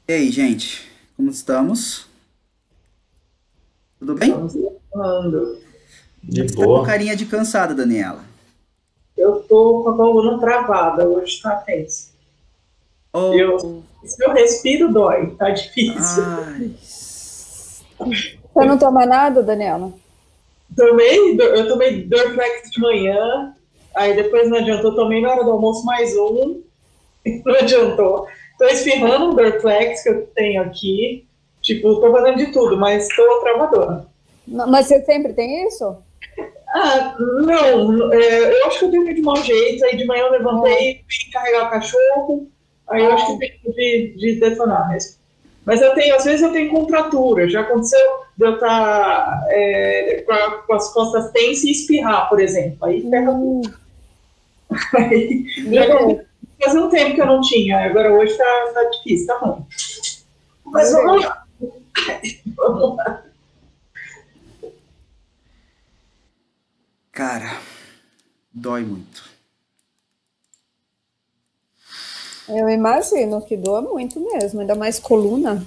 E aí, gente? Como estamos? Tudo bem? Estamos falando. Você De está com boa. carinha de cansada, Daniela. Eu tô com a coluna travada, hoje tá tenso. Eu, Oh, se eu respiro, dói, tá difícil. ai. Você não toma nada, Daniela? Eu tomei Dorflex de manhã, aí depois não adiantou, tomei na hora do almoço mais um, não adiantou. Tô espirrando um Dorflex que eu tenho aqui, tipo, tô fazendo de tudo, mas tô travadona. Mas você sempre tem isso? Ah, não, eu acho que eu tenho de mau jeito, aí de manhã eu Ah, levantei, fui carregar o cachorro, aí eu acho que ah, tem de detonar mesmo. Mas eu tenho, às vezes eu tenho contratura, já aconteceu de eu estar com as costas tensas e espirrar, por exemplo, aí ferra tudo. hum, Aí, já viu? fazia um tempo que eu não tinha, agora hoje tá difícil, tá ruim. Mas Meu vamos Deus. lá, vamos lá. Cara, dói muito. Eu imagino que doa muito mesmo, ainda mais coluna.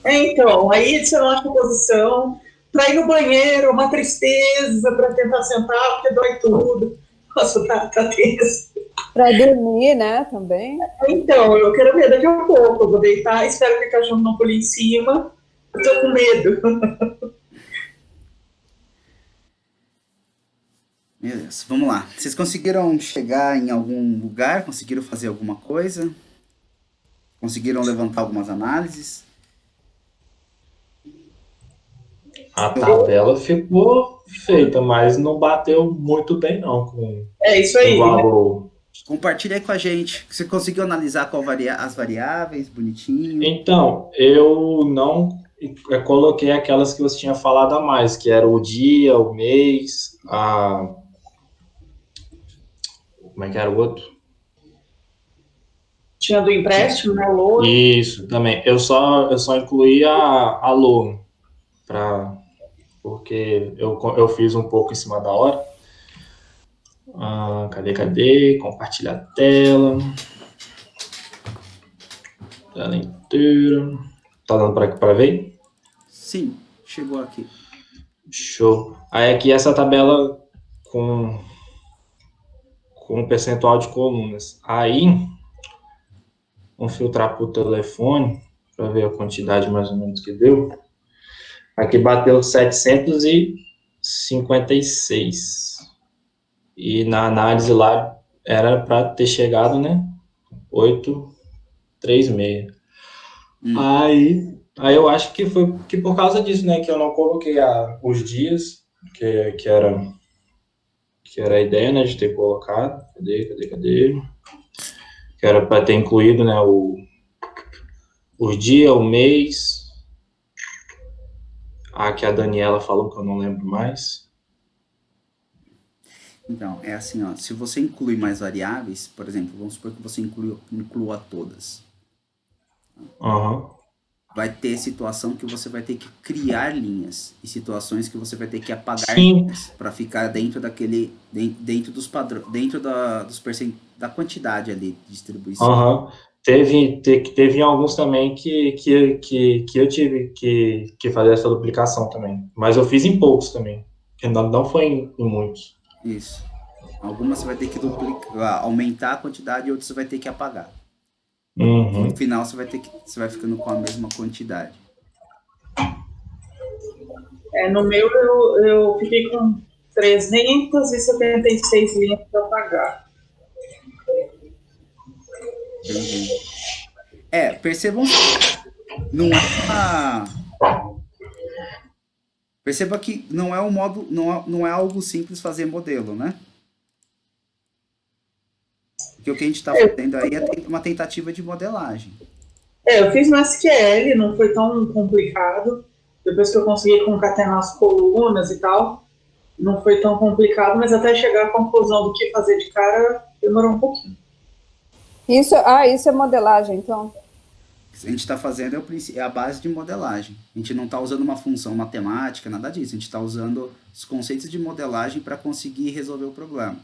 Então, aí você não acha posição, para ir no banheiro, uma tristeza para tentar sentar, porque dói tudo. Nossa, tá tenso. Para dormir, né, também. Então, eu quero ver daqui a pouco. Eu vou deitar, espero que o cachorro não pule em cima. Eu tô com medo. Meu Deus, vamos lá. Vocês conseguiram chegar em algum lugar? Conseguiram fazer alguma coisa? Conseguiram levantar algumas análises? A Eu tabela ficou feita, mas não bateu muito bem não com É isso o aí, né? valor. compartilha aí com a gente. Você conseguiu analisar as variáveis bonitinho? Então, eu não coloquei aquelas que você tinha falado a mais, que era o dia, o mês, como é que era o outro? Tinha do empréstimo, né? O loan. Isso, também. Eu só incluí a loan, porque eu fiz um pouco em cima da hora. Cadê? Compartilhar a tela. Tela inteira. Tá dando pra ver? Sim, chegou aqui. Show. Aí aqui essa tabela com, com um percentual de colunas. Aí, vamos filtrar para o telefone para ver a quantidade mais ou menos que deu. Aqui bateu 756. E na análise lá era para ter chegado, né? 836. Hum. Aí eu acho que foi que por causa disso, né? Que eu não coloquei os dias, que era a ideia, né? De ter colocado. Cadê? Que era para ter incluído, né? Os dias, o mês. Que a Daniela falou que eu não lembro mais. Então, é assim, ó, se você inclui mais variáveis, por exemplo, vamos supor que você inclua todas. Aham. Vai ter situação que você vai ter que criar linhas e situações que você vai ter que apagar Sim, linhas para ficar dentro daquele dentro dos padrões, dentro da quantidade ali de distribuição. aham. Teve alguns também que eu tive que fazer essa duplicação também. Mas eu fiz em poucos também. Que não foi em muitos. Isso. Algumas você vai ter que duplicar, aumentar a quantidade e outras você vai ter que apagar. No Uhum. final você vai ficando com a mesma quantidade. No meu, eu fiquei com 376 linhas para pagar. Entendi. Percebam, não é uma perceba que não é um modo, não é algo simples fazer modelo, né? Porque o que a gente está É, fazendo aí é uma tentativa de modelagem. eu fiz no SQL, não foi tão complicado. Depois que eu consegui concatenar as colunas e tal, não foi tão complicado, mas até chegar à conclusão do que fazer de cara, demorou um pouquinho. Isso é modelagem, então. O que a gente está fazendo é a base de modelagem. A gente não está usando uma função matemática, nada disso. A gente está usando os conceitos de modelagem para conseguir resolver o problema.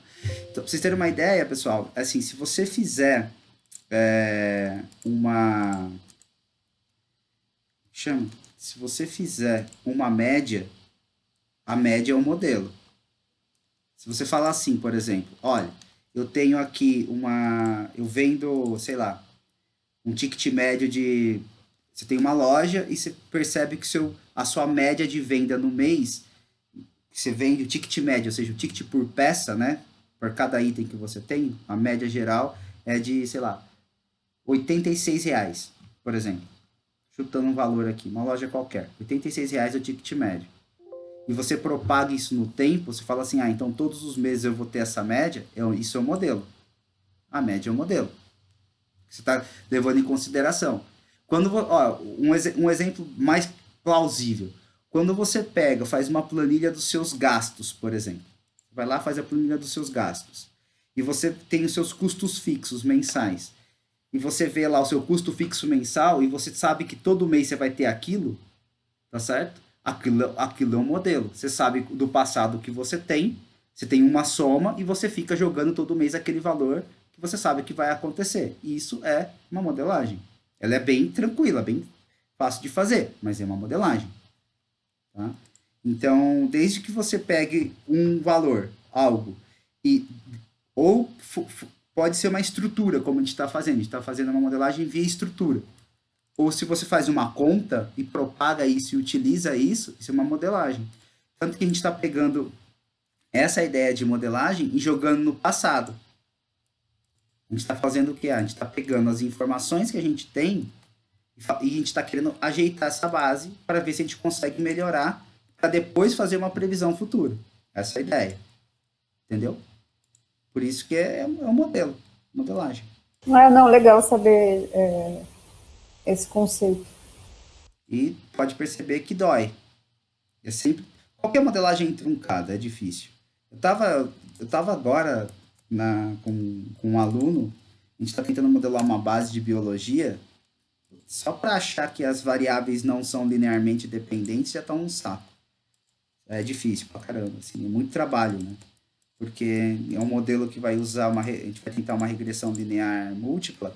Então, para vocês terem uma ideia, pessoal, assim, se você fizer uma chama? Se você fizer uma média, a média é o modelo. Se você falar assim, por exemplo, olha, eu tenho aqui eu vendo, sei lá, um ticket médio de, você tem uma loja e você percebe que a sua média de venda no mês, que você vende o ticket médio, ou seja, o ticket por peça, né, por cada item que você tem, a média geral é de, sei lá, R$ 86, por exemplo. Chutando um valor aqui, uma loja qualquer. R$ 86 é o ticket médio. E você propaga isso no tempo, você fala assim, então todos os meses eu vou ter essa média, isso é o modelo. A média é o modelo. Você está levando em consideração. Um exemplo mais plausível. Quando você faz uma planilha dos seus gastos, por exemplo. Vai lá, faz a planilha dos seus gastos. E você tem os seus custos fixos mensais. E você vê lá o seu custo fixo mensal e você sabe que todo mês você vai ter aquilo, tá certo? Aquilo é um modelo. Você sabe do passado que você tem uma soma e você fica jogando todo mês aquele valor que você sabe que vai acontecer. E isso é uma modelagem. Ela é bem tranquila, bem fácil de fazer, mas é uma modelagem. Tá? Então, desde que você pegue um valor, algo, ou pode ser uma estrutura, como a gente está fazendo. A gente está fazendo uma modelagem via estrutura. Ou se você faz uma conta e propaga isso e utiliza isso, isso é uma modelagem. Tanto que a gente está pegando essa ideia de modelagem e jogando no passado. A gente está fazendo o quê? A gente está pegando as informações que a gente tem e a gente está querendo ajeitar essa base para ver se a gente consegue melhorar para depois fazer uma previsão futura. Essa é a ideia. Entendeu? Por isso que é um modelo, modelagem. Não, legal saber esse conceito. E pode perceber que dói. Qualquer modelagem truncada é difícil. Eu tava agora com um aluno, a gente está tentando modelar uma base de biologia, só para achar que as variáveis não são linearmente dependentes já tá um saco. É difícil pra caramba, assim, é muito trabalho, né? Porque é um modelo que vai usar a gente vai tentar uma regressão linear múltipla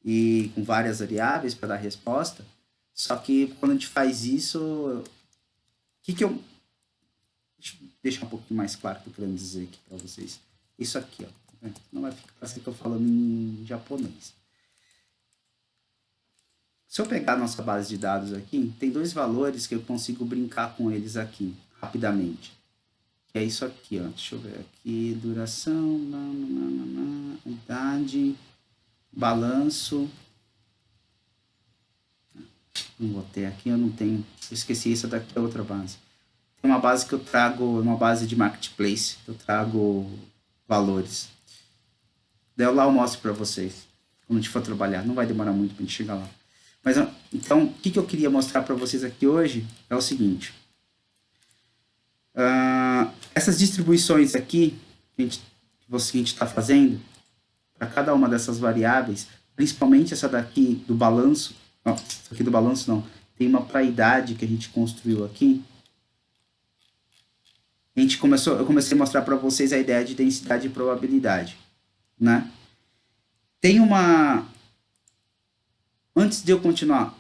e com várias variáveis para dar resposta. Só que quando a gente faz isso, deixa eu deixar um pouquinho mais claro o que eu tô querendo dizer aqui para vocês. Isso aqui, ó, não vai ficar assim que eu falando em japonês. Se eu pegar a nossa base de dados aqui, tem dois valores que eu consigo brincar com eles aqui, rapidamente. Que é isso aqui, ó. Deixa eu ver aqui. Duração, idade, balanço. Não botei aqui, eu não tenho. Eu esqueci, essa daqui é outra base. Tem uma base que eu trago, uma base de marketplace, eu trago valores. Daí eu lá eu mostro para vocês, quando a gente for trabalhar. Não vai demorar muito para a gente chegar lá. Mas, então, o que eu queria mostrar para vocês aqui hoje é o seguinte. Essas distribuições aqui que a gente está fazendo para cada uma dessas variáveis, principalmente essa daqui do balanço, não, essa aqui do balanço não, tem uma para a idade que a gente construiu aqui. Eu comecei a mostrar para vocês a ideia de densidade e probabilidade, né? Tem uma... Antes de eu continuar,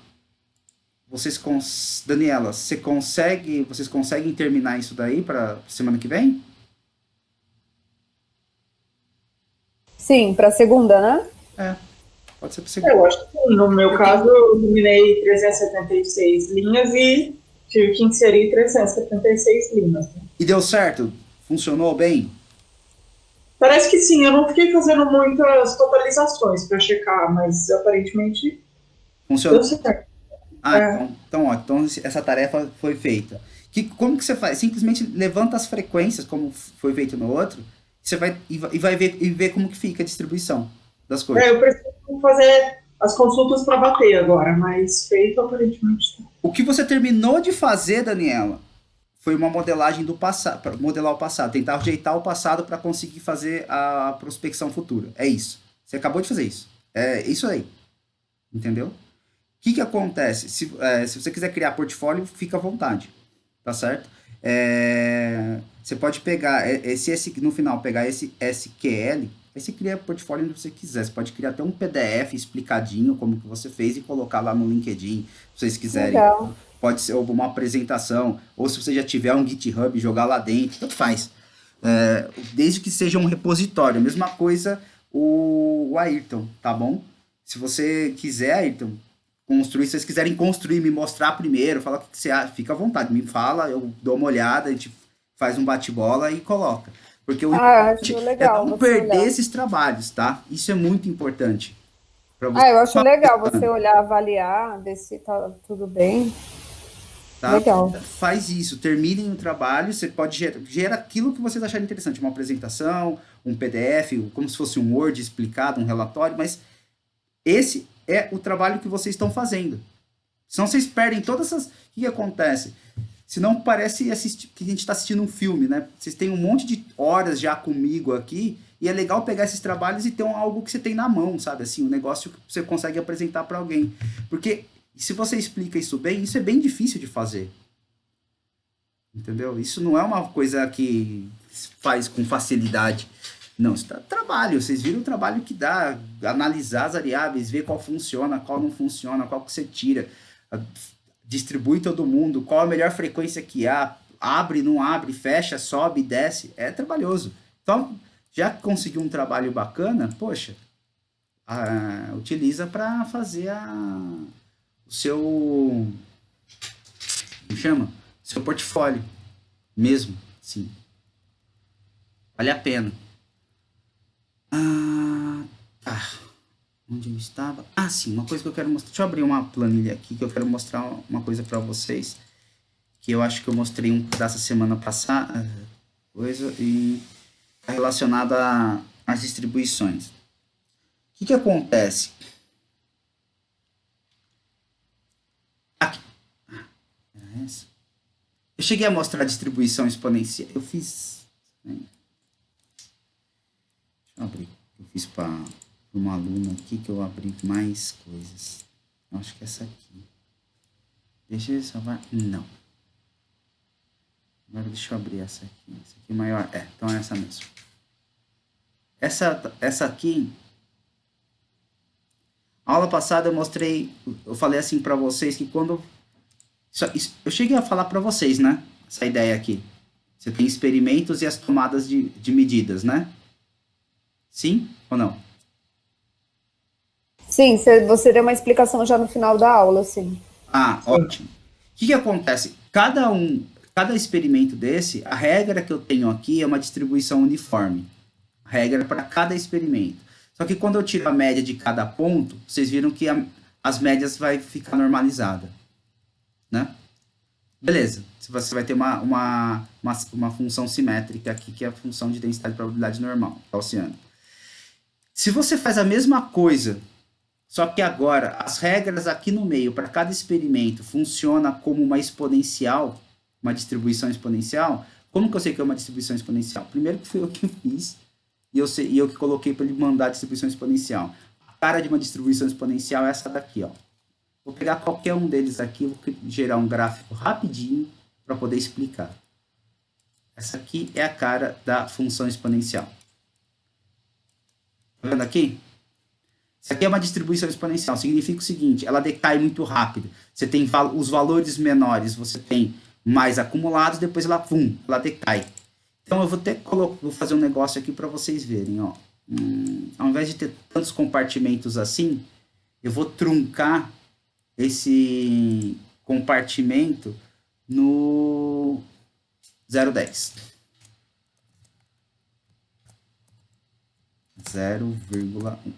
Daniela, vocês conseguem terminar isso daí para semana que vem? Sim, para segunda, né? Pode ser para segunda. Eu acho que sim. No meu caso, eu eliminei 376 linhas e tive que inserir 376 linhas. E deu certo? Funcionou bem? Parece que sim, eu não fiquei fazendo muitas totalizações para checar, mas aparentemente funcionou. Deu certo. Então essa tarefa foi feita. Como que você faz? Simplesmente levanta as frequências, como foi feito no outro, você vai ver como que fica a distribuição das coisas. Eu preciso fazer as consultas para bater agora, mas feito aparentemente. O que você terminou de fazer, Daniela, foi uma modelagem do passado, para modelar o passado, tentar ajeitar o passado para conseguir fazer a prospecção futura. É isso. Você acabou de fazer isso. É isso aí. Entendeu? O que acontece? Se você quiser criar portfólio, fica à vontade. Tá certo? Você pode pegar no final, pegar esse SQL, Aí você cria portfólio onde você quiser. Você pode criar até um PDF explicadinho como que você fez e colocar lá no LinkedIn, se vocês quiserem. Legal. Pode ser uma apresentação, ou se você já tiver um GitHub, jogar lá dentro, tanto faz. Desde que seja um repositório. Mesma coisa o Ayrton, tá bom? Se você quiser, Ayrton, construir, se vocês quiserem construir, me mostrar primeiro, falar o que você acha, fica à vontade, me fala, eu dou uma olhada, a gente faz um bate-bola e coloca. Porque o Acho importante é legal não você perder olhar. esses trabalhos, tá? Isso é muito importante. Para você, Eu acho legal você olhar, avaliar, ver se tá tudo bem. tá? Legal. Faz isso, terminem o trabalho, você pode gerar aquilo que vocês acharem interessante, uma apresentação, um PDF, como se fosse um Word explicado, um relatório, mas esse é o trabalho que vocês estão fazendo. Senão vocês perdem todas essas... O que acontece? Senão parece que a gente está assistindo um filme, né? Vocês têm um monte de horas já comigo aqui, e é legal pegar esses trabalhos e ter algo que você tem na mão, sabe? Assim, um negócio que você consegue apresentar para alguém. Porque se você explica isso bem, isso é bem difícil de fazer. Entendeu? Isso não é uma coisa que se faz com facilidade. Não, isso dá trabalho. Vocês viram o trabalho que dá, analisar as variáveis, ver qual funciona, qual não funciona, qual que você tira, distribui todo mundo, qual a melhor frequência que há, abre, não abre, fecha, sobe, desce. É trabalhoso. Então, já que conseguiu um trabalho bacana, poxa, utiliza para fazer o seu, como chama? Seu portfólio mesmo, sim. Vale a pena. Onde eu estava? Sim, uma coisa que eu quero mostrar. Deixa eu abrir uma planilha aqui que eu quero mostrar uma coisa para vocês. Que eu acho que eu mostrei um pedaço da semana passada. Coisa e relacionada às distribuições. O que acontece? Aqui. Era essa? Eu cheguei a mostrar a distribuição exponencial. Eu fiz. Deixa eu abrir. Eu fiz para uma aluna aqui que eu abri mais coisas. Eu acho que é essa aqui. Deixa eu salvar. Não. Agora deixa eu abrir essa aqui. Essa aqui é maior. Então é essa mesmo. Essa aqui. A aula passada eu mostrei. Eu falei assim para vocês que quando. Eu cheguei a falar para vocês, né? Essa ideia aqui. Você tem experimentos e as tomadas de medidas, né? Sim ou não? Sim, você deu uma explicação já no final da aula, sim. Ótimo. O que acontece? Cada experimento desse, a regra que eu tenho aqui é uma distribuição uniforme. A regra para cada experimento. Só que quando eu tiro a média de cada ponto, vocês viram que as médias vai ficar normalizada. Né? Beleza. Você vai ter uma função simétrica aqui, que é a função de densidade de probabilidade normal, gaussiana. Se você faz a mesma coisa, só que agora as regras aqui no meio para cada experimento funciona como uma exponencial, uma distribuição exponencial. Como que eu sei que é uma distribuição exponencial? Primeiro que fui eu que fiz e eu que coloquei para ele mandar a distribuição exponencial. A cara de uma distribuição exponencial é essa daqui, ó. Vou pegar qualquer um deles aqui, vou gerar um gráfico rapidinho para poder explicar. Essa aqui é a cara da função exponencial. Tá vendo aqui? Isso aqui é uma distribuição exponencial. Significa o seguinte, ela decai muito rápido. Você tem os valores menores, você tem mais acumulados, depois ela decai. Então eu vou fazer um negócio aqui para vocês verem. Ó. Ao invés de ter tantos compartimentos assim, eu vou truncar esse compartimento no 0,10. 0,1.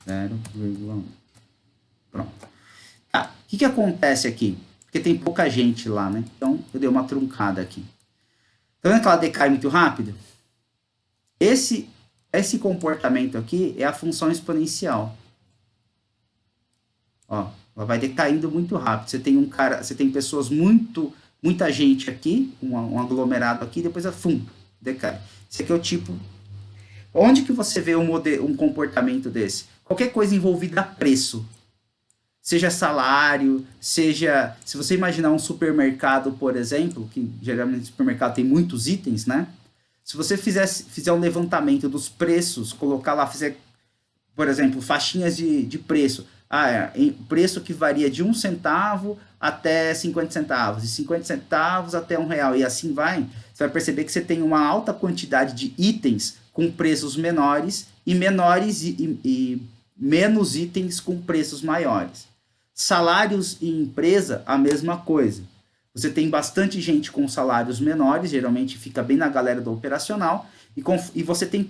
0,1. Pronto. O que acontece aqui? Porque tem pouca gente lá, né? Então, eu dei uma truncada aqui. Tá vendo que ela decai muito rápido? Esse comportamento aqui é a função exponencial. Ó, ela vai decaindo muito rápido. Você tem pessoas muita gente aqui, um aglomerado aqui, depois decai. Esse aqui é o tipo. Onde que você vê um comportamento desse? Qualquer coisa envolvida a preço. Seja salário, seja... Se você imaginar um supermercado, por exemplo, que geralmente o supermercado tem muitos itens, né? Se você fizer um levantamento dos preços, colocar lá, fizer, por exemplo, faixinhas de preço. Preço que varia de 1 centavo até 50 centavos, de 50 centavos até R$ 1, e assim vai. Você vai perceber que você tem uma alta quantidade de itens com preços menores e menos itens com preços maiores. Salários em empresa, a mesma coisa. Você tem bastante gente com salários menores, geralmente fica bem na galera do operacional, e você tem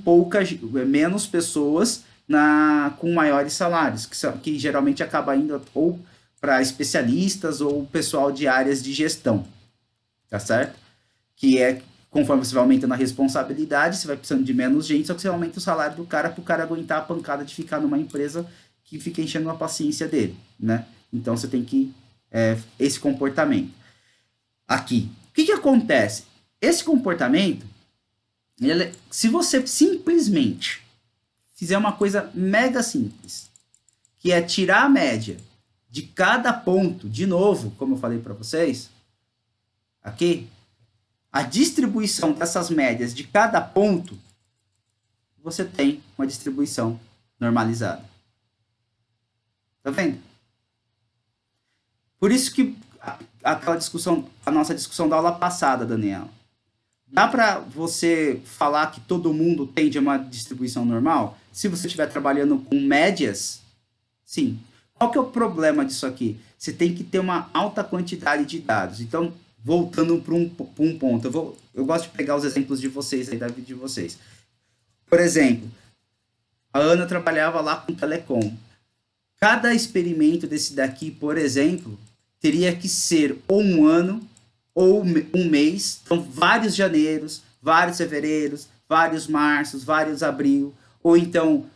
menos pessoas com maiores salários, que geralmente acaba indo ou para especialistas ou pessoal de áreas de gestão, tá certo? Que é, conforme você vai aumentando a responsabilidade, você vai precisando de menos gente, só que você aumenta o salário do cara para o cara aguentar a pancada de ficar numa empresa que fica enchendo a paciência dele, né? Então você tem que esse comportamento. Aqui, o que acontece? Esse comportamento, se você simplesmente fizer uma coisa mega simples, que é tirar a média de cada ponto, de novo, como eu falei para vocês, aqui, a distribuição dessas médias de cada ponto, você tem uma distribuição normalizada. Tá vendo? Por isso que a nossa discussão da aula passada, Daniel, dá para você falar que todo mundo tende a uma distribuição normal? Se você estiver trabalhando com médias, sim. Qual que é o problema disso aqui? Você tem que ter uma alta quantidade de dados. Então, voltando para um ponto, eu gosto de pegar os exemplos de vocês aí, da vida de vocês. Por exemplo, a Ana trabalhava lá com telecom. Cada experimento desse daqui, por exemplo, teria que ser ou um ano ou um mês, então vários janeiros, vários fevereiros, vários marços, vários abril, ou então,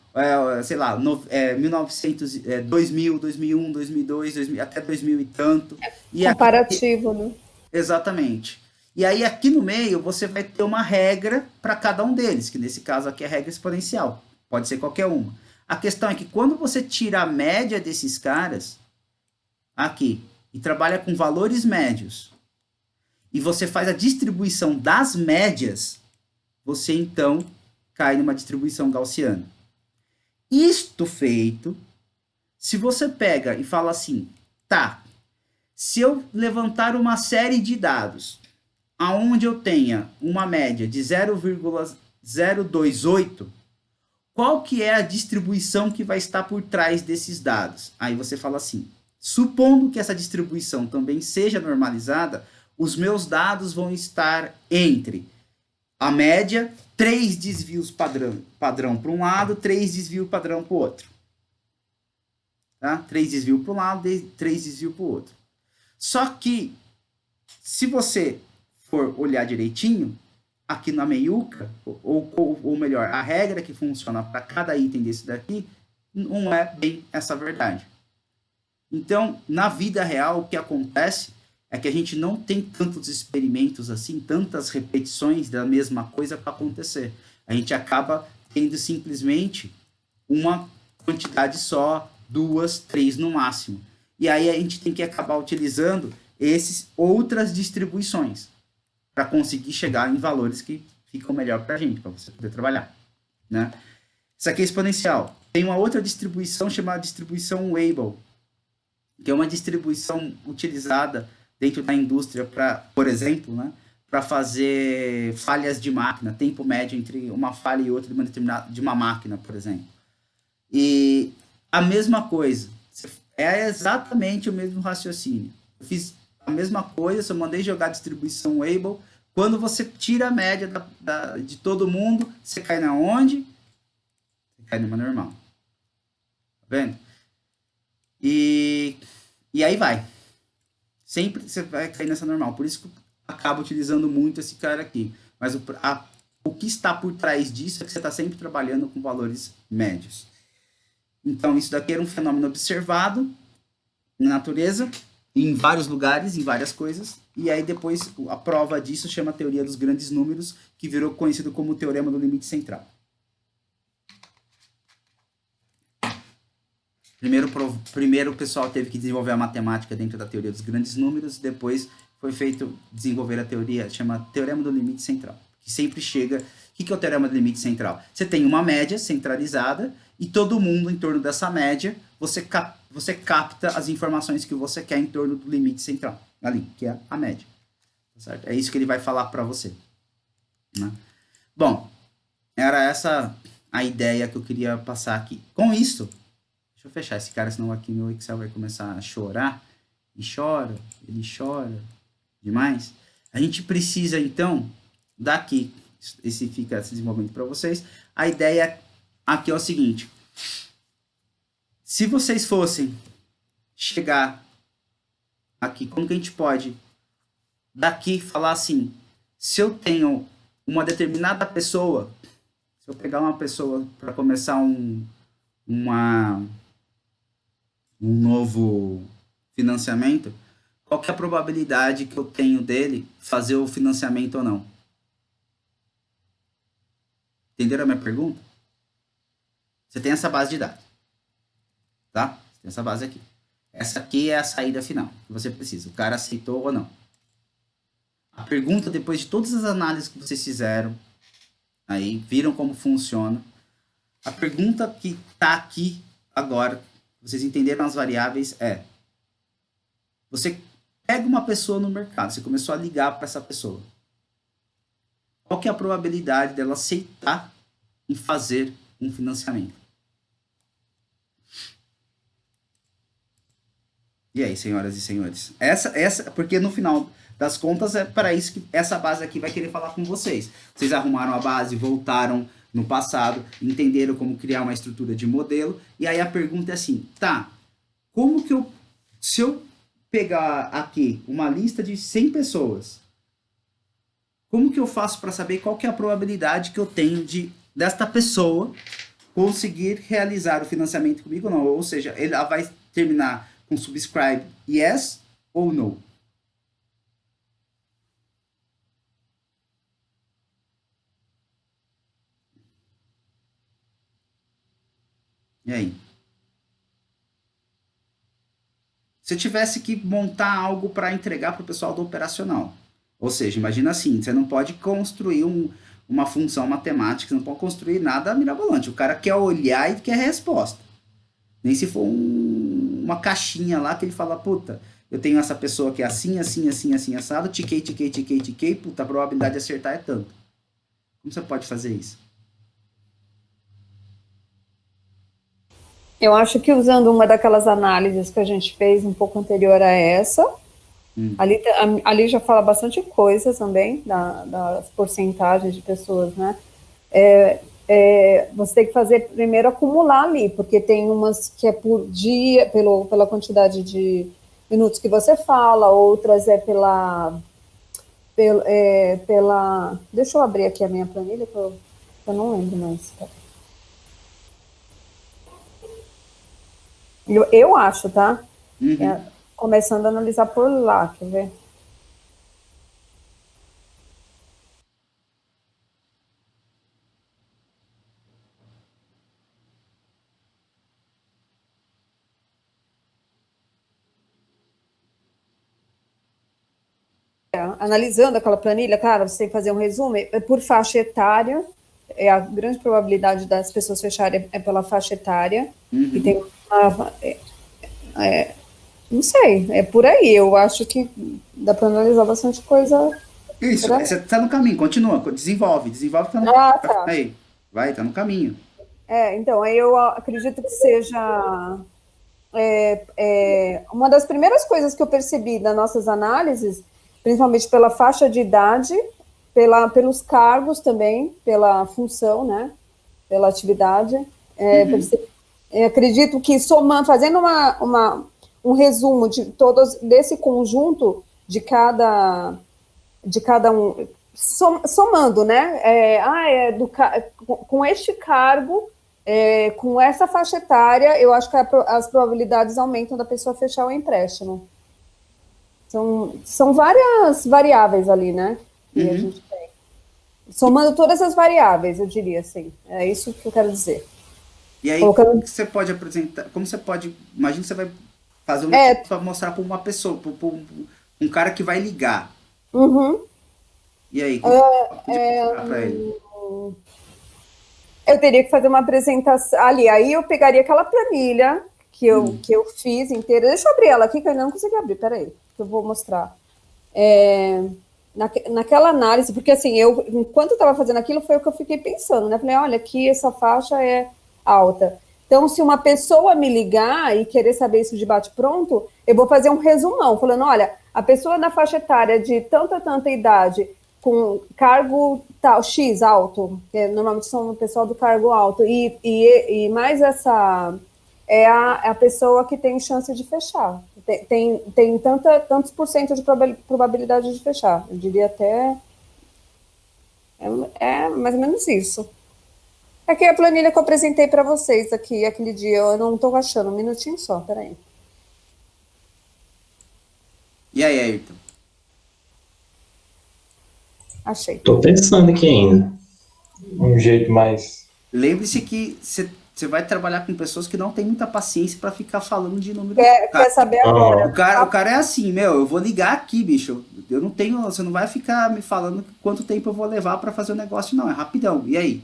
sei lá, 1900, 2000, 2001, 2002, 2000, até 2000 e tanto. E comparativo, aqui, né? Exatamente. E aí aqui no meio você vai ter uma regra para cada um deles, que nesse caso aqui é a regra exponencial, pode ser qualquer uma. A questão é que quando você tira a média desses caras, aqui, e trabalha com valores médios, e você faz a distribuição das médias, você então cai numa distribuição gaussiana. Isto feito, se você pega e fala assim, tá, se eu levantar uma série de dados, aonde eu tenha uma média de 0,028, qual que é a distribuição que vai estar por trás desses dados? Aí você fala assim, supondo que essa distribuição também seja normalizada, os meus dados vão estar entre a média, 3 desvios padrão para um lado, 3 desvios padrão para o outro. Tá? 3 desvios para um lado, 3 desvios para o outro. Só que, se você for olhar direitinho, aqui na meiuca, ou melhor, a regra que funciona para cada item desse daqui, não é bem essa verdade. Então, na vida real, o que acontece é que a gente não tem tantos experimentos assim, tantas repetições da mesma coisa para acontecer. A gente acaba tendo simplesmente uma quantidade só, 2, 3 no máximo. E aí a gente tem que acabar utilizando essas outras distribuições para conseguir chegar em valores que ficam melhor para a gente, para você poder trabalhar, né? Isso aqui é exponencial. Tem uma outra distribuição chamada distribuição Weibull, que é uma distribuição utilizada dentro da indústria para, por exemplo, né, para fazer falhas de máquina, tempo médio entre uma falha e outra de uma máquina, por exemplo. E a mesma coisa, é exatamente o mesmo raciocínio. Eu fiz a mesma coisa, só mandei jogar a distribuição Weibull. Quando você tira a média de todo mundo, você cai na onde? Você cai numa normal. Tá vendo? E aí vai. Sempre você vai cair nessa normal. Por isso que eu acabo utilizando muito esse cara aqui. Mas o que está por trás disso é que você está sempre trabalhando com valores médios. Então, isso daqui era um fenômeno observado na natureza, em vários lugares, em várias coisas. E aí, depois, a prova disso chama a teoria dos grandes números, que virou conhecido como o teorema do limite central. Primeiro o pessoal teve que desenvolver a matemática dentro da teoria dos grandes números, depois foi feito desenvolver a teoria, chama teorema do limite central, que sempre chega. O que é o teorema do limite central? Você tem uma média centralizada e todo mundo em torno dessa média, você capta as informações que você quer em torno do limite central, ali, que é a média. Certo? É isso que ele vai falar para você. Né? Bom, era essa a ideia que eu queria passar aqui. Com isso, deixa eu fechar esse cara, senão aqui meu Excel vai começar a chorar. E chora, ele chora demais. A gente precisa, então, daqui, esse fica esse desenvolvimento para vocês. A ideia aqui é o seguinte. Se vocês fossem chegar aqui, como que a gente pode daqui falar assim, se eu tenho uma determinada pessoa, se eu pegar uma pessoa para começar um novo financiamento, qual que é a probabilidade que eu tenho dele fazer o financiamento ou não? Entenderam a minha pergunta? Você tem essa base de dados, tá? Você tem essa base aqui. Essa aqui é a saída final que você precisa. O cara aceitou ou não? A pergunta, depois de todas as análises que vocês fizeram, aí viram como funciona, a pergunta que está aqui agora, vocês entenderam as variáveis, é: você pega uma pessoa no mercado, você começou a ligar para essa pessoa. Qual que é a probabilidade dela aceitar em fazer um financiamento? E aí, senhoras e senhores? Porque no final das contas é para isso que essa base aqui vai querer falar com vocês. Vocês arrumaram a base, voltaram no passado, entenderam como criar uma estrutura de modelo, e aí a pergunta é assim, tá, como que se eu pegar aqui uma lista de 100 pessoas, como que eu faço para saber qual que é a probabilidade que eu tenho desta pessoa conseguir realizar o financiamento comigo ou não? Ou seja, ela vai terminar com subscribe yes ou no? E aí? Se eu tivesse que montar algo para entregar para o pessoal do operacional, ou seja, imagina assim, você não pode construir uma função matemática, você não pode construir nada mirabolante. O cara quer olhar e quer resposta. Nem se for uma caixinha lá que ele fala, puta, eu tenho essa pessoa que é assim, assim, assim, assim, assado, tiquei, puta, a probabilidade de acertar é tanto. Como você pode fazer isso? Eu acho que usando uma daquelas análises que a gente fez um pouco anterior a essa, ali já fala bastante coisa também, das porcentagens de pessoas, né? Você tem que fazer primeiro acumular ali, porque tem umas que é por dia, pela quantidade de minutos que você fala, outras é pela deixa eu abrir aqui a minha planilha, que eu não lembro mais. Eu acho, tá? Uhum. Começando a analisar por lá, quer ver? Analisando aquela planilha, cara, você tem que fazer um resumo, por faixa etária, a grande probabilidade das pessoas fecharem é pela faixa etária, e tem não sei, é por aí, eu acho que dá para analisar bastante coisa. Isso, você tá no caminho, continua, desenvolve que tá no tá. Aí, vai, tá no caminho. Então, aí eu acredito que seja uma das primeiras coisas que eu percebi nas nossas análises, principalmente pela faixa de idade, pelos cargos também, pela função, né, pela atividade. Acredito que fazendo um resumo de todos desse conjunto de cada um, somando, né? Com este cargo, com essa faixa etária, eu acho que as probabilidades aumentam da pessoa fechar o empréstimo. São várias variáveis ali, né? Que a gente tem. Somando todas as variáveis, eu diria assim. É isso que eu quero dizer. E aí, como você pode apresentar? Imagina que você vai fazer um negócio para mostrar para uma pessoa, para um cara que vai ligar. E aí, o que mostrar para ele? Eu teria que fazer uma apresentação ali. Aí eu pegaria aquela planilha que eu fiz inteira. Deixa eu abrir ela aqui, que eu ainda não consegui abrir. Peraí, que eu vou mostrar. Naquela análise, porque assim, enquanto eu estava fazendo aquilo, foi o que eu fiquei pensando, né? Falei, olha, aqui essa faixa é alta. Então, se uma pessoa me ligar e querer saber isso de bate-pronto, eu vou fazer um resumão, falando, olha, a pessoa na faixa etária de tanta idade, com cargo tal, X alto, que normalmente são o pessoal do cargo alto, e mais essa é a pessoa que tem chance de fechar. Tem tantos por cento de probabilidade de fechar. Eu diria até... É mais ou menos isso. Aqui é a planilha que eu apresentei para vocês aqui, aquele dia. Eu não estou achando, um minutinho só, peraí. E aí, Ayrton? Achei. Tô pensando aqui ainda. Um jeito mais... Lembre-se que você vai trabalhar com pessoas que não têm muita paciência para ficar falando de número. Quer saber agora? O cara é assim, meu, eu vou ligar aqui, bicho. Eu não tenho, você não vai ficar me falando quanto tempo eu vou levar para fazer o negócio, não. É rapidão. E aí?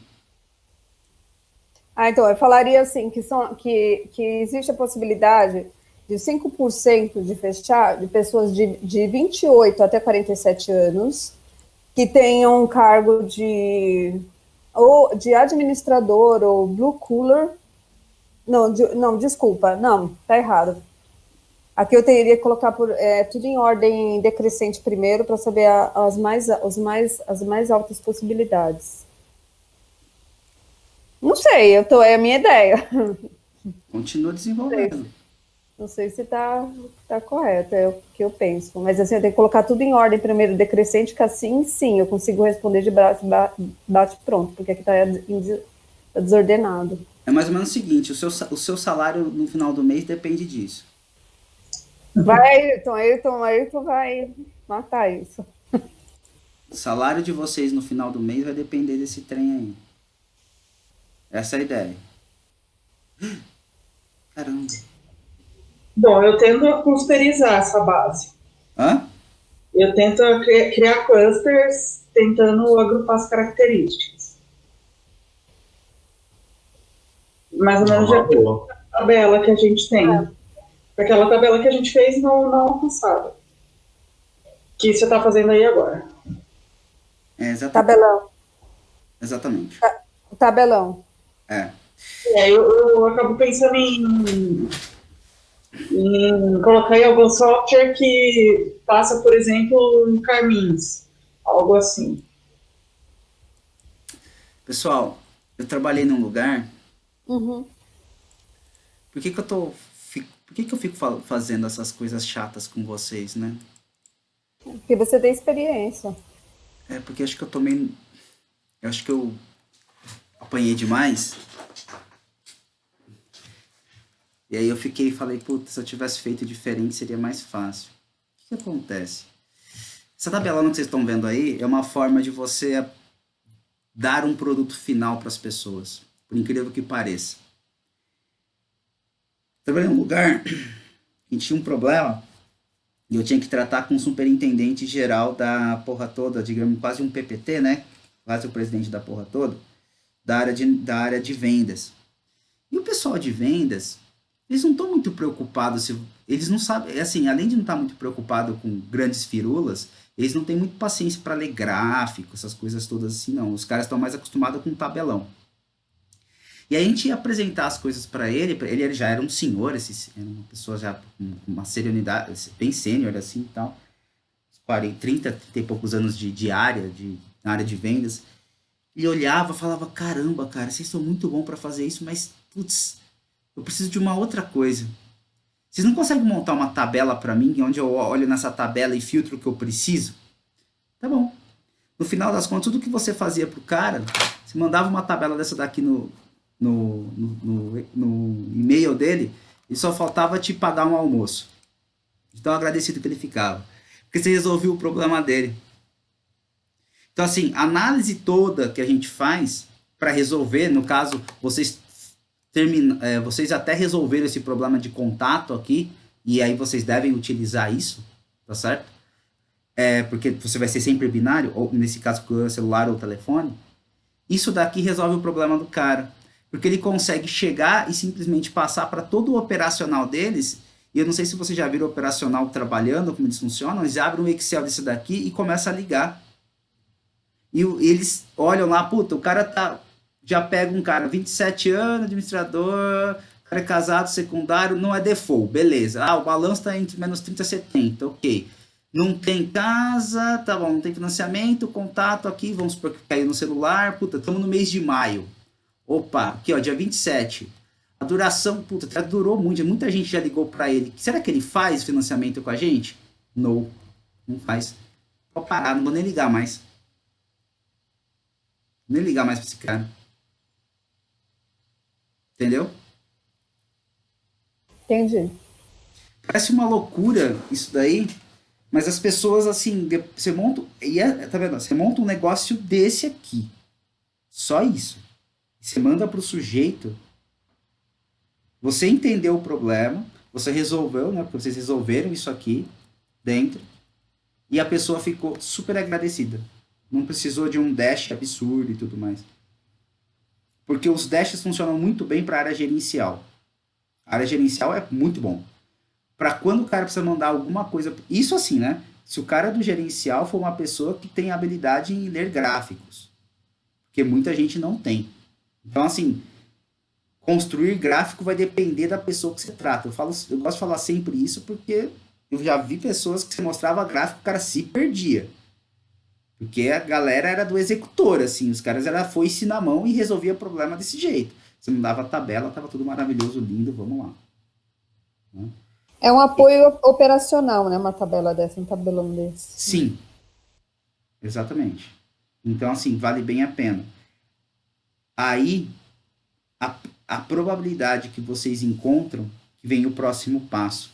Então, eu falaria assim, que existe a possibilidade de 5% de fechar de pessoas de 28 até 47 anos que tenham um cargo ou de administrador ou blue collar. Não, desculpa, não, tá errado. Aqui eu teria que colocar tudo em ordem decrescente primeiro para saber as mais altas possibilidades. Não sei, é a minha ideia. Continua desenvolvendo. Não sei se tá correto, é o que eu penso. Mas assim, eu tenho que colocar tudo em ordem primeiro decrescente, que assim, sim, eu consigo responder de bate pronto, porque aqui tá desordenado. É mais ou menos o seguinte, o seu salário no final do mês depende disso. Vai, Ayrton vai matar isso. O salário de vocês no final do mês vai depender desse trem aí. Essa é a ideia. Caramba. Bom, eu tento clusterizar essa base. Hã? Eu tento criar clusters tentando agrupar as características. Mais ou menos já a tabela que a gente tem. Aquela tabela que a gente fez no ano passado. Que você está fazendo aí agora. Exatamente. Tabelão. Exatamente. Tabelão. Eu acabo pensando em colocar em algum software que passa, por exemplo, em Carmins. Algo assim. Pessoal, eu trabalhei num lugar. Uhum. Por que eu fico fazendo essas coisas chatas com vocês, né? Porque você tem experiência. Porque acho que eu acho que eu apanhei demais. E aí eu falei, putz, se eu tivesse feito diferente seria mais fácil. O que acontece? Essa tabelona que vocês estão vendo aí é uma forma de você dar um produto final para as pessoas, por incrível que pareça. Trabalhei num lugar que tinha um problema e eu tinha que tratar com o superintendente geral da porra toda, digamos, quase um PPT, né? Quase o presidente da porra toda, da área de vendas. E o pessoal de vendas, eles não estão muito preocupados, eles não sabem, assim, além de não estar muito preocupado com grandes firulas, eles não têm muito paciência para ler gráfico, essas coisas todas assim, não. Os caras estão mais acostumados com um tabelão. E aí a gente ia apresentar as coisas para ele já era um senhor, era uma pessoa já com uma senioridade, bem sênior assim e tal, 30 e poucos anos na área de vendas. Ele olhava e falava, caramba, cara, vocês são muito bons para fazer isso, mas, putz, eu preciso de uma outra coisa. Vocês não conseguem montar uma tabela para mim, onde eu olho nessa tabela e filtro o que eu preciso? Tá bom. No final das contas, tudo que você fazia pro cara, você mandava uma tabela dessa daqui no e-mail dele e só faltava te pagar um almoço. De tão agradecido que ele ficava. Porque você resolveu o problema dele. Então, assim, a análise toda que a gente faz para resolver, no caso, vocês até resolveram esse problema de contato aqui, e aí vocês devem utilizar isso, tá certo? porque você vai ser sempre binário, ou nesse caso com o celular ou o telefone, isso daqui resolve o problema do cara. Porque ele consegue chegar e simplesmente passar para todo o operacional deles. E eu não sei se você já viu o operacional trabalhando, como eles funcionam. Eles abrem um Excel desse daqui e começam a ligar. E eles olham lá, puta, o cara tá. Já pega um cara, 27 anos, administrador, cara é casado, secundário, não é default, beleza. O balanço tá entre menos 30 e 70, ok. Não tem casa, tá bom, não tem financiamento, contato aqui, vamos supor que caiu no celular, puta, estamos no mês de maio. Opa, aqui ó, dia 27. A duração, puta, até durou muito, muita gente já ligou para ele. Será que ele faz financiamento com a gente? Não, não faz. Pode parar, não vou nem ligar mais. Nem ligar mais para esse cara. Entendeu? Entendi. Parece uma loucura isso daí, mas as pessoas assim, você monta, tá vendo? Você monta um negócio desse aqui. Só isso. Você manda para o sujeito, você entendeu o problema, você resolveu, né? Porque vocês resolveram isso aqui dentro, e a pessoa ficou super agradecida. Não precisou de um dash absurdo e tudo mais. Porque os dashes funcionam muito bem para a área gerencial. A área gerencial é muito bom. Para quando o cara precisa mandar alguma coisa... Isso assim, né? Se o cara do gerencial for uma pessoa que tem habilidade em ler gráficos. Porque muita gente não tem. Então, assim, construir gráfico vai depender da pessoa que você trata. Eu gosto de falar sempre isso porque eu já vi pessoas que você mostrava gráfico, o cara se perdia. Porque a galera era do executor, assim, os caras era foice na mão e resolvia problema desse jeito. Você não dava tabela, tava tudo maravilhoso, lindo, vamos lá. Né? É um apoio operacional, né? Uma tabela dessa, um tabelão desse. Sim, exatamente. Então, assim, vale bem a pena. Aí, a probabilidade que vocês encontram, que vem o próximo passo.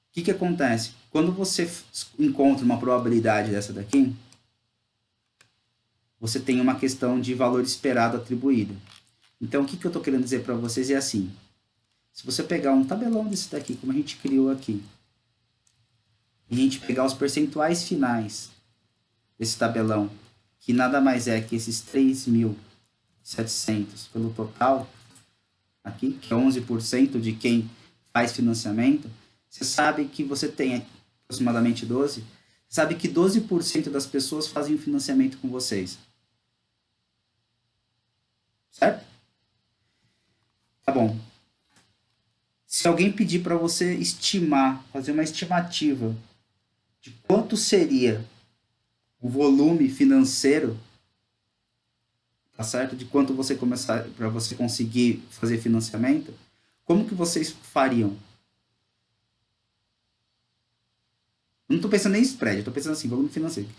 O que acontece? Quando você encontra uma probabilidade dessa daqui, você tem uma questão de valor esperado atribuído. Então, o que eu estou querendo dizer para vocês é assim. Se você pegar um tabelão desse daqui, como a gente criou aqui, e a gente pegar os percentuais finais desse tabelão, que nada mais é que esses 3.700 pelo total, aqui, que é 11% de quem faz financiamento, você sabe que você tem aproximadamente 12%, sabe que 12% das pessoas fazem o financiamento com vocês. Certo? Tá bom. Se alguém pedir para você estimar, fazer uma estimativa de quanto seria o volume financeiro, tá certo? De quanto você começar para você conseguir fazer financiamento, como que vocês fariam? Eu não estou pensando nem em spread, eu estou pensando assim, volume financeiro.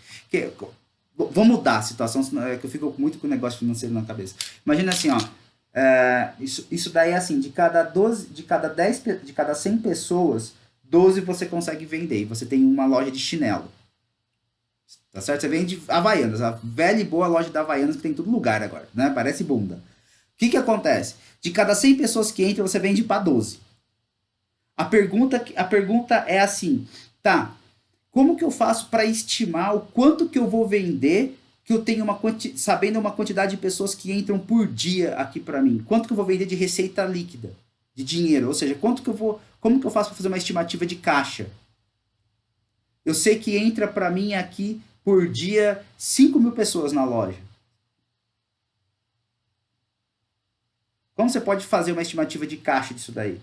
Vou mudar a situação, que eu fico muito com o negócio financeiro na cabeça. Imagina assim, ó, isso daí é assim, de cada 100 pessoas, 12 você consegue vender. E você tem uma loja de chinelo. Tá certo? Você vende Havaianas, a velha e boa loja da Havaianas que tem em todo lugar agora, né? Parece bunda. O que acontece? De cada 100 pessoas que entram, você vende para 12. A pergunta é assim, tá, como que eu faço para estimar o quanto que eu vou vender, que eu tenho sabendo uma quantidade de pessoas que entram por dia aqui para mim? Quanto que eu vou vender de receita líquida, de dinheiro? Ou seja, como que eu faço para fazer uma estimativa de caixa? Eu sei que entra para mim aqui por dia 5.000 pessoas na loja. Como você pode fazer uma estimativa de caixa disso daí?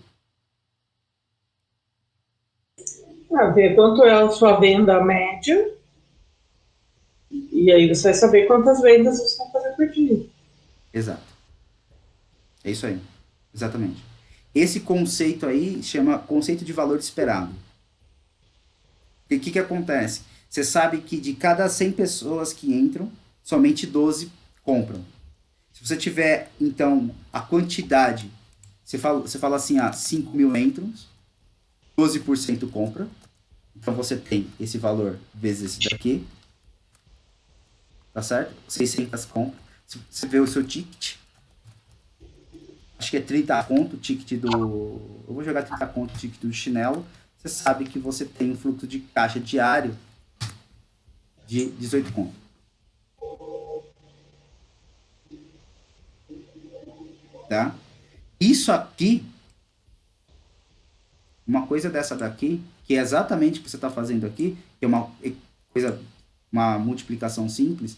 Ver quanto é a sua venda média, e aí você vai saber quantas vendas você vai fazer por dia. Exato. É isso aí. Exatamente. Esse conceito aí chama conceito de valor esperado. E o que acontece? Você sabe que de cada 100 pessoas que entram, somente 12 compram. Se você tiver, então, a quantidade, você fala assim, 5.000 entram, 12% compra. Então você tem esse valor vezes esse daqui. Tá certo? 600 compras. Se você vê o seu ticket, acho que é 30 conto o ticket do... Eu vou jogar 30 conto o ticket do chinelo. você sabe que você tem um fluxo de caixa diário de 18 conto. Tá? Isso aqui, uma coisa dessa daqui, que é exatamente o que você está fazendo aqui, que é uma multiplicação simples,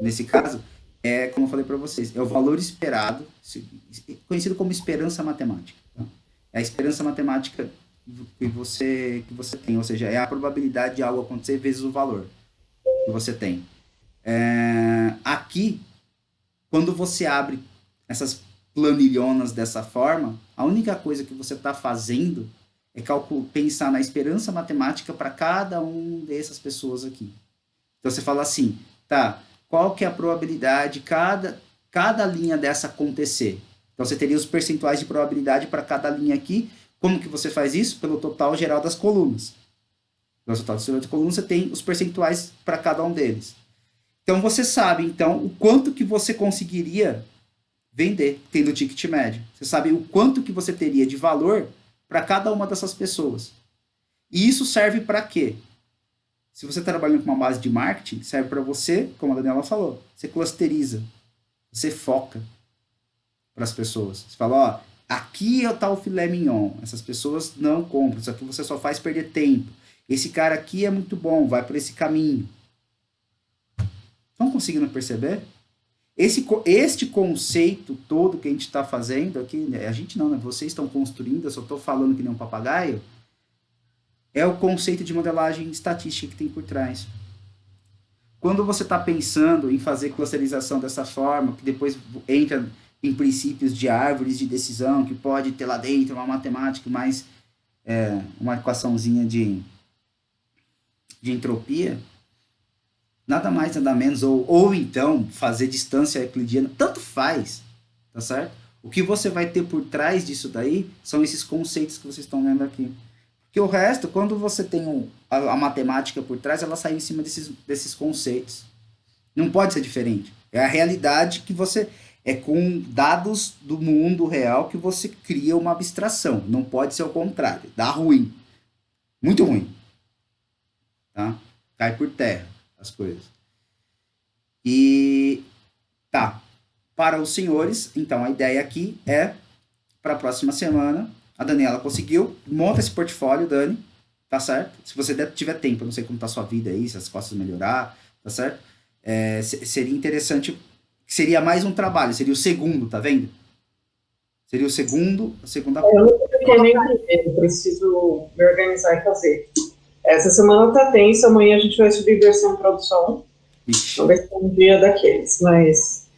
nesse caso, é, como eu falei para vocês, é o valor esperado, conhecido como esperança matemática. Tá? É a esperança matemática que você tem, ou seja, é a probabilidade de algo acontecer vezes o valor que você tem. Aqui, quando você abre essas planilhonas dessa forma, a única coisa que você está fazendo é pensar na esperança matemática para cada um dessas pessoas aqui. Então você fala assim, tá, qual que é a probabilidade de cada linha dessa acontecer? Então você teria os percentuais de probabilidade para cada linha aqui. Como que você faz isso? Pelo total geral das colunas. No total geral das colunas você tem os percentuais para cada um deles. Então você sabe, então, o quanto que você conseguiria vender tendo o ticket médio. Você sabe o quanto que você teria de valor para cada uma dessas pessoas. E isso serve para quê? Se você está trabalhando com uma base de marketing, serve para você, como a Daniela falou, você clusteriza, você foca para as pessoas. Você fala, ó, aqui está o filé mignon, essas pessoas não compram, isso aqui você só faz perder tempo. Esse cara aqui é muito bom, vai por esse caminho. Estão conseguindo perceber? Este conceito todo que a gente está fazendo aqui, né, a gente não, né? Vocês estão construindo, eu só estou falando que nem um papagaio, é o conceito de modelagem estatística que tem por trás. Quando você está pensando em fazer clusterização dessa forma, que depois entra em princípios de árvores de decisão, que pode ter lá dentro uma matemática mais uma equaçãozinha de entropia, nada mais, nada menos, ou então fazer distância euclidiana, tanto faz, tá certo? O que você vai ter por trás disso daí são esses conceitos que vocês estão vendo aqui. Porque o resto, quando você tem a matemática por trás, ela sai em cima desses conceitos. Não pode ser diferente. É a realidade que você... É com dados do mundo real que você cria uma abstração. Não pode ser o contrário. Dá ruim. Muito ruim. Tá? Cai por terra as coisas. E tá. Para os senhores, então a ideia aqui é para a próxima semana. A Daniela conseguiu. Monta esse portfólio, Dani. Tá certo? Se você tiver tempo, eu não sei como tá a sua vida aí, se as costas melhorar, tá certo? Seria interessante. Seria mais um trabalho, seria o segundo, tá vendo? Seria a segunda Eu não tenho nem primeiro, preciso me organizar e fazer. Essa semana tá tensa, amanhã a gente vai subir versão produção. Ixi. Não vai ser um dia daqueles, mas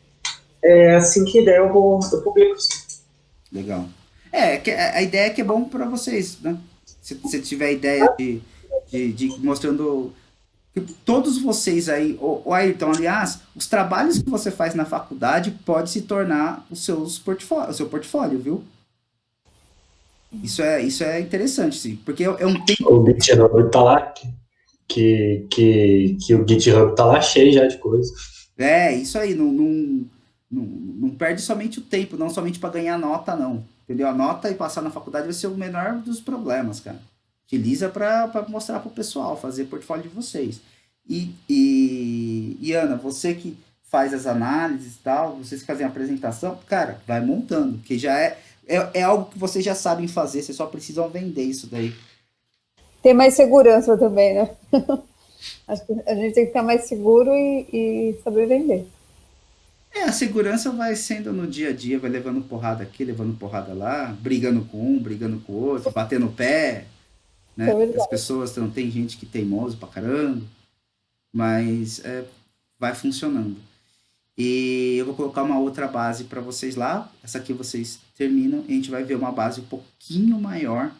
assim que der eu publico sim. Legal. A ideia é que é bom para vocês, né? Se você tiver a ideia de mostrando... Todos vocês aí, o Ayrton, aliás, os trabalhos que você faz na faculdade pode se tornar o seu portfólio, viu? Isso é interessante, sim, porque é um tempo... O GitHub tá lá, que o GitHub tá lá cheio já de coisa. Isso aí, não perde somente o tempo, não somente para ganhar nota, não. Entendeu? A nota e passar na faculdade vai ser o menor dos problemas, cara. Utiliza para mostrar para o pessoal, fazer portfólio de vocês. E Ana, você que faz as análises e tal, vocês que fazem a apresentação, cara, vai montando, que já é algo que vocês já sabem fazer, vocês só precisam vender isso daí. Ter mais segurança também, né? Acho que a gente tem que ficar mais seguro e saber vender. A segurança vai sendo no dia a dia, vai levando porrada aqui, levando porrada lá, brigando com um, brigando com o outro, batendo o pé, né? As pessoas, não tem gente que é teimoso pra caramba, mas vai funcionando. E eu vou colocar uma outra base para vocês lá, essa aqui vocês terminam, e a gente vai ver uma base um pouquinho maior,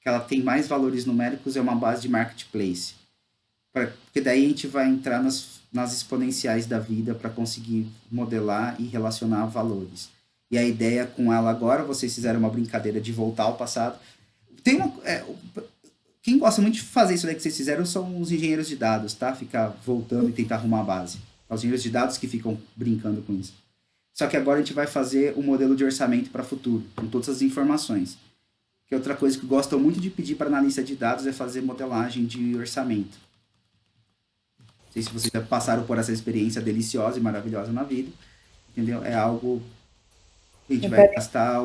que ela tem mais valores numéricos, é uma base de marketplace. Porque daí a gente vai entrar nas exponenciais da vida para conseguir modelar e relacionar valores. E a ideia com ela agora, vocês fizeram uma brincadeira de voltar ao passado. Quem gosta muito de fazer isso daí que vocês fizeram são os engenheiros de dados, tá? Ficar voltando e tentar arrumar a base. Os engenheiros de dados que ficam brincando com isso. Só que agora a gente vai fazer um modelo de orçamento para o futuro, com todas as informações. que outra coisa que eu gosto muito de pedir para analista de dados é fazer modelagem de orçamento. Não sei se vocês já passaram por essa experiência deliciosa e maravilhosa na vida, entendeu? É algo que a gente vai gastar,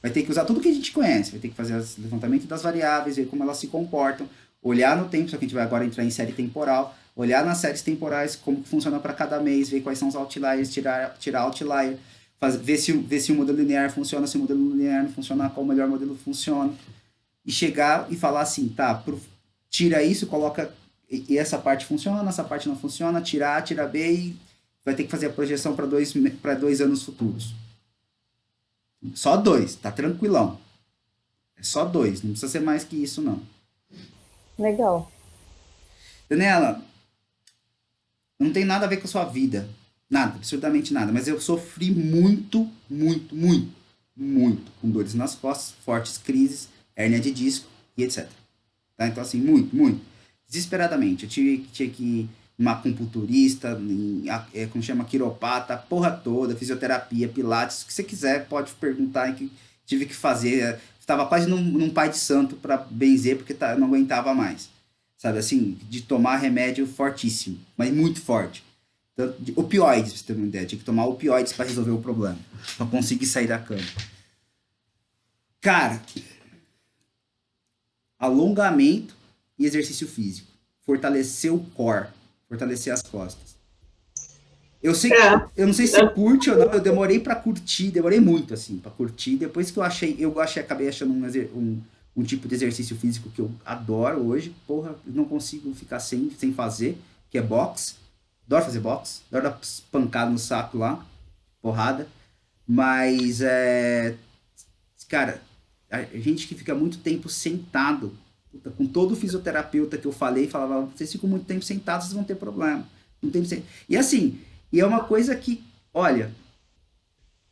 vai ter que usar tudo que a gente conhece, vai ter que fazer o levantamento das variáveis, ver como elas se comportam, olhar no tempo, só que a gente vai agora entrar em série temporal, olhar nas séries temporais como que funciona para cada mês, ver quais são os outliers, tirar outlier, ver se o modelo linear funciona, se o modelo linear não funciona, qual o melhor modelo funciona, e chegar e falar assim, tá, tira isso, coloca, e essa parte funciona, essa parte não funciona, tira A, tira B, e vai ter que fazer a projeção para 2 anos futuros. Só 2, tá tranquilão. É só 2, não precisa ser mais que isso, não. Legal. Daniela, não tem nada a ver com a sua vida. Nada, absurdamente nada. Mas eu sofri muito, muito, muito, muito com dores nas costas, fortes crises, hérnia de disco e etc. Tá? Então, assim, muito, muito. Desesperadamente. Eu tinha que ir numa acupunturista, como chama, quiropata, porra toda, fisioterapia, pilates, o que você quiser, pode perguntar que tive que fazer. Estava quase num pai de santo para benzer, porque eu não aguentava mais. Sabe, assim, de tomar remédio fortíssimo, mas muito forte. Opioides, pra você ter uma ideia. Tinha que tomar opioides para resolver o problema, para conseguir sair da cama. Cara, alongamento e exercício físico. Fortalecer o core, fortalecer as costas. Eu não sei se curte ou não, eu demorei para curtir, demorei muito, assim, para curtir. Depois que acabei achando um tipo de exercício físico que eu adoro hoje. Porra, eu não consigo ficar sem fazer, que é boxe. Adoro fazer boxe, adoro dar pancada no saco lá, porrada. Mas, cara, a gente que fica muito tempo sentado, puta, com todo o fisioterapeuta que eu falava, vocês ficam muito tempo sentados, vocês vão ter problema. E assim, e é uma coisa que, olha,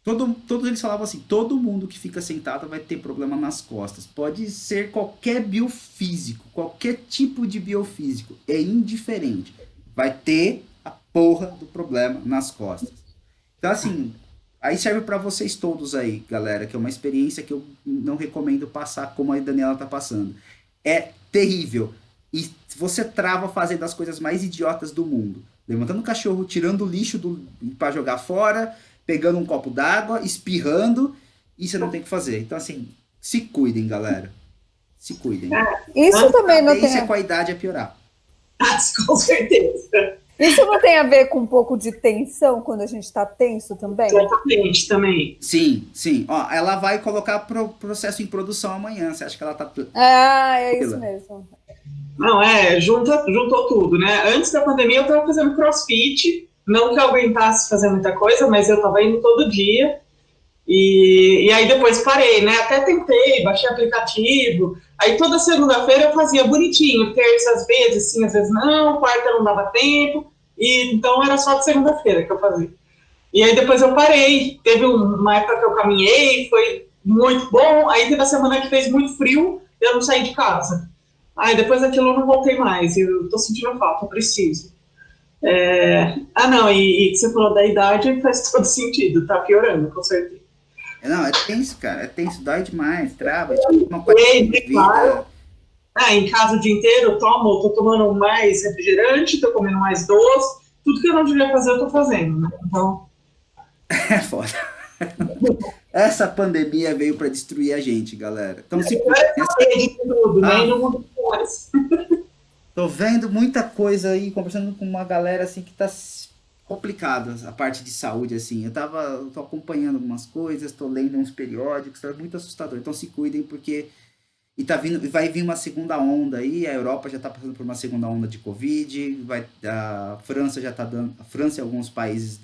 todos eles falavam assim, todo mundo que fica sentado vai ter problema nas costas. Pode ser qualquer biofísico, qualquer tipo de biofísico, é indiferente. Vai ter a porra do problema nas costas. Então, assim, aí serve para vocês todos aí, galera, que é uma experiência que eu não recomendo passar como a Daniela tá passando. É terrível. E você trava fazendo as coisas mais idiotas do mundo. Levantando o cachorro, tirando o lixo para jogar fora, pegando um copo d'água, espirrando, e você não tem o que fazer. Então, assim, se cuidem, galera. Se cuidem. Isso também não tem. Com a idade a piorar. Com certeza. Isso não tem a ver com um pouco de tensão quando a gente está tenso também? Exatamente, também. Sim. Ó, ela vai colocar processo em produção amanhã. Você acha que ela tá... É isso mesmo. Não, juntou tudo, né? Antes da pandemia eu tava fazendo crossfit, não que eu aguentasse fazer muita coisa, mas eu tava indo todo dia. E aí depois parei, né? Até tentei, baixei aplicativo. Aí toda segunda-feira eu fazia bonitinho, terça às vezes sim, às vezes não, quarta não dava tempo. E então era só de segunda-feira que eu fazia. E aí depois eu parei. Teve uma época que eu caminhei, foi muito bom. Aí teve a semana que fez muito frio, eu não saí de casa. Aí depois daquilo eu não voltei mais. Eu tô sentindo falta, eu preciso. Não, e você falou da idade, faz todo sentido, tá piorando, com certeza. Não, é tenso, cara. É tenso, dói demais, trava. Tipo, uma coisa de vida. Claro. Em casa o dia inteiro eu tô tomando mais refrigerante, tô comendo mais doce. Tudo que eu não devia fazer, eu tô fazendo, né? Então... É foda. Essa pandemia veio pra destruir a gente, galera. Então, se de tudo, né? No mundo mais. Tô vendo muita coisa aí, conversando com uma galera assim que tá complicado, a parte de saúde, assim. Eu tô acompanhando algumas coisas, tô lendo uns periódicos, tá muito assustador. Então se cuidem, porque vai vir uma segunda onda aí, a Europa já tá passando por uma segunda onda de Covid, a França já tá dando, a França e alguns países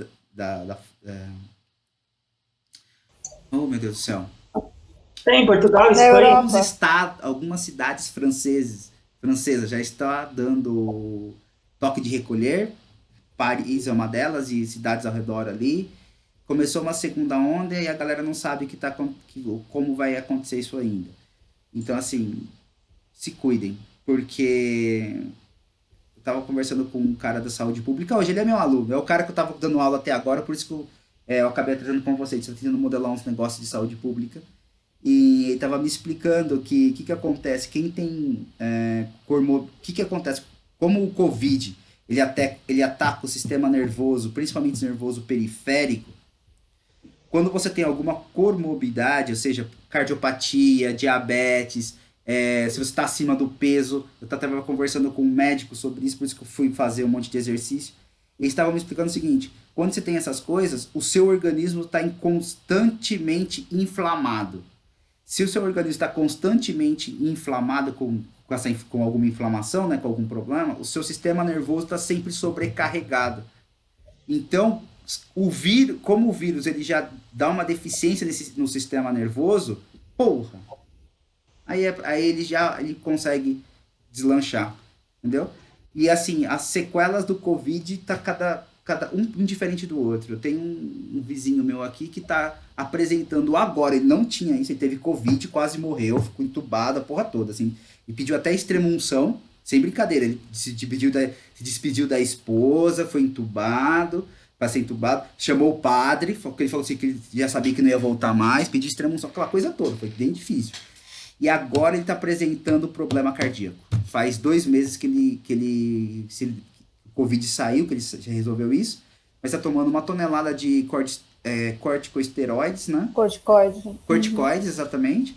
oh, meu Deus do céu. Tem Portugal, Espanha. Algumas cidades francesas já está dando toque de recolher. Paris é uma delas e cidades ao redor ali. Começou uma segunda onda e a galera não sabe como vai acontecer isso ainda. Então, assim, se cuidem, porque eu tava conversando com um cara da saúde pública, hoje ele é meu aluno, é o cara que eu tava dando aula até agora, por isso que eu acabei trazendo com vocês, tô tentando modelar uns negócios de saúde pública, E ele estava me explicando que acontece, quem tem o que acontece, como o Covid, ele ataca o sistema nervoso, principalmente o nervoso periférico, quando você tem alguma comorbidade, ou seja, cardiopatia, diabetes, se você está acima do peso, eu estava conversando com um médico sobre isso, por isso que eu fui fazer um monte de exercício, e eles estavam me explicando o seguinte, quando você tem essas coisas, o seu organismo está constantemente inflamado. Se o seu organismo está constantemente inflamado com alguma inflamação, né, com algum problema, o seu sistema nervoso está sempre sobrecarregado. Então, como o vírus ele já dá uma deficiência no sistema nervoso, porra, aí ele consegue deslanchar, entendeu? E assim, as sequelas do Covid tá cada um diferente do outro. Eu tenho um vizinho meu aqui que tá apresentando agora, ele não tinha isso, ele teve Covid, quase morreu, ficou entubado, a porra toda, assim, e pediu até extrema-unção, sem brincadeira, ele se despediu da esposa, foi entubado, para ser entubado, chamou o padre, porque ele falou assim que ele já sabia que não ia voltar mais, pediu extrema-unção, aquela coisa toda, foi bem difícil. E agora ele está apresentando problema cardíaco. Faz 2 meses que o Covid saiu, que ele já resolveu isso, mas está tomando 1 tonelada de corticosteroides, né? Corticoide. Corticoides, exatamente.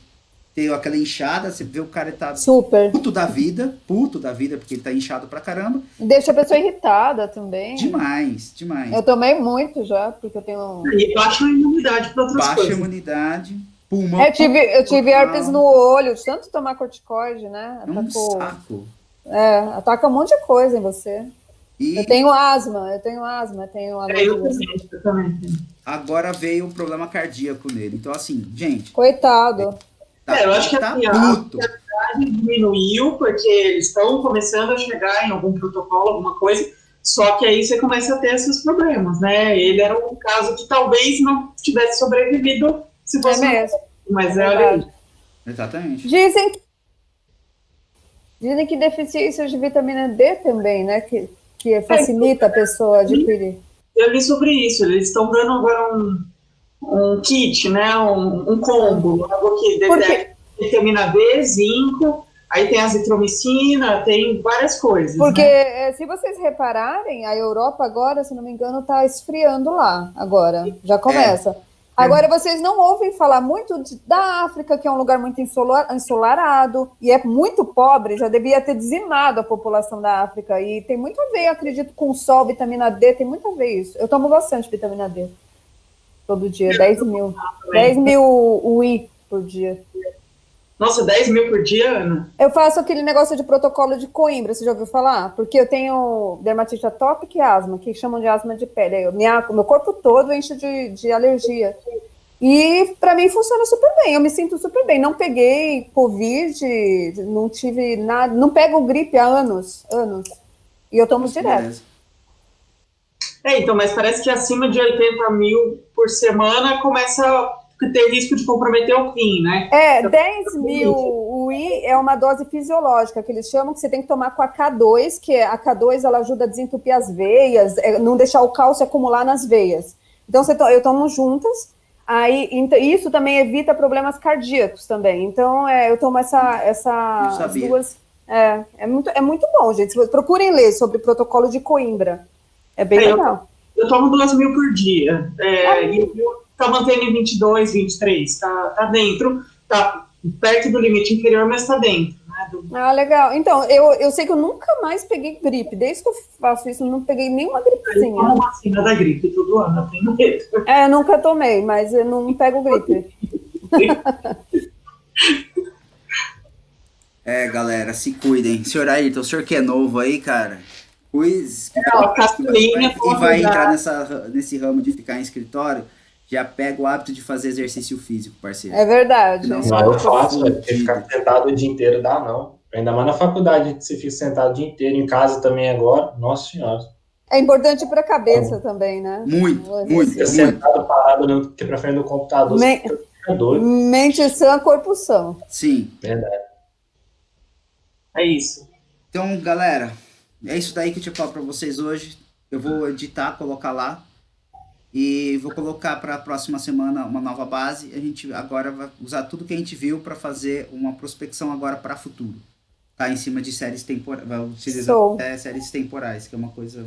Tem aquela inchada, você vê o cara tá Super. puto da vida, porque ele tá inchado pra caramba. Deixa a pessoa irritada também. Demais. Eu tomei muito já, porque eu tenho... E baixa a imunidade para outras Baixa coisas. imunidade, pulmão... Eu tive herpes no olho, de tanto tomar corticoide, né? É um saco. Ataca um monte de coisa em você. E Eu tenho asma, tenho Eu também. agora veio um problema cardíaco nele. Então, assim, gente... Coitado. Eu acho que tá assim, puto. a ansiedade diminuiu, porque eles estão começando a chegar em algum protocolo, alguma coisa, só que aí você começa a ter esses problemas, né? Ele era um caso que talvez não tivesse sobrevivido se fosse... mesmo. Mas Verdade. olha aí. Exatamente. Dizem que deficiência de vitamina D também, né? Que facilita a pessoa a adquirir. Eu li sobre isso, eles estão dando agora um kit, né? Um combo, algo que detecta vitamina D, zinco, aí tem azitromicina, tem várias coisas. Porque, né? se vocês repararem, a Europa agora, se não me engano, está esfriando lá, agora, já começa. Agora, vocês não ouvem falar muito da África, que é um lugar muito ensolarado, e é muito pobre, já devia ter dizimado a população da África, e tem muito a ver, acredito, com o sol, vitamina D, tem muito a ver isso. Eu tomo bastante vitamina D, todo dia, 10 mil. 10 mil UI por dia. Nossa, 10 mil por dia, Ana? Eu faço aquele negócio de protocolo de Coimbra, você já ouviu falar? Porque eu tenho dermatite atópica e asma, que chamam de asma de pele. Meu corpo todo enche de alergia. E para mim funciona super bem, eu me sinto super bem. Não peguei Covid, não tive nada, não pego gripe há anos. E eu tomo direto. Beleza. Então, mas parece que acima de 80 mil por semana começa a ter risco de comprometer o rim, né? 10 mil UI é uma dose fisiológica, que eles chamam, que você tem que tomar com a K2, que a K2 ela ajuda a desentupir as veias, não deixar o cálcio acumular nas veias. Então, eu tomo juntas, isso também evita problemas cardíacos também. Então, eu tomo as duas... É muito bom, gente. Procurem ler sobre o protocolo de Coimbra. É bem legal. Eu tomo 2 mil por dia. Tá mantendo em 22, 23, tá dentro, tá perto do limite inferior, mas tá dentro. Né, legal. Então, eu sei que eu nunca mais peguei gripe. Desde que eu faço isso, eu não peguei nenhuma gripezinha. Eu tomo vacina da gripe todo ano, eu tenho medo. Eu nunca tomei, mas eu não pego gripe. Galera, se cuidem. Senhor Ayrton, o senhor que é novo aí, cara, e vai entrar nesse ramo de ficar em escritório, já pega o hábito de fazer exercício físico, parceiro. É verdade. Não, eu faço, porque ficar sentado o dia inteiro dá, não. Ainda mais na faculdade, que você fica sentado o dia inteiro, em casa também agora, nossa senhora. É importante para a cabeça também, né? Muito. Fica sentado, parado, pra frente do computador, você fica doido. Mente sã, corpo são. Sim. Verdade. É isso. Então, galera, é isso daí que eu tinha falado para vocês hoje. Eu vou editar, colocar lá. E vou colocar para a próxima semana uma nova base. A gente agora vai usar tudo que a gente viu para fazer uma prospecção agora para futuro. Tá em cima de séries temporais, vai utilizar séries temporais, que é uma coisa.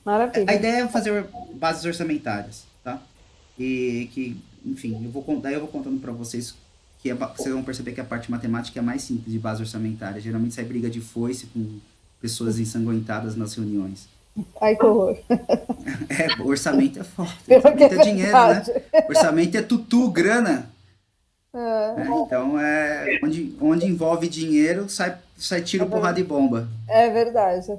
Maravilha. A ideia é fazer bases orçamentárias, tá? E que, enfim, daí eu vou contando para vocês que vocês vão perceber que a parte matemática é a mais simples de base orçamentária. Geralmente sai briga de foice com pessoas ensanguentadas nas reuniões. Ai, que horror. Orçamento é forte. Orçamento É dinheiro, né? Orçamento é tutu, grana. Então, onde envolve dinheiro, sai tiro, porrada e bomba. É verdade.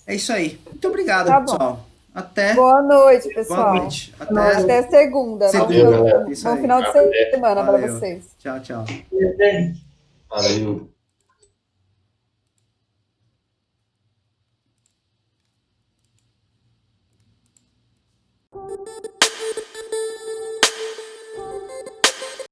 É isso aí. Muito obrigado, Tá bom. pessoal. Até. Boa noite, pessoal. Boa noite. Até. Até segunda. Segunda, galera. Bom final de semana para Valeu. vocês. Tchau, tchau. Gente. Valeu.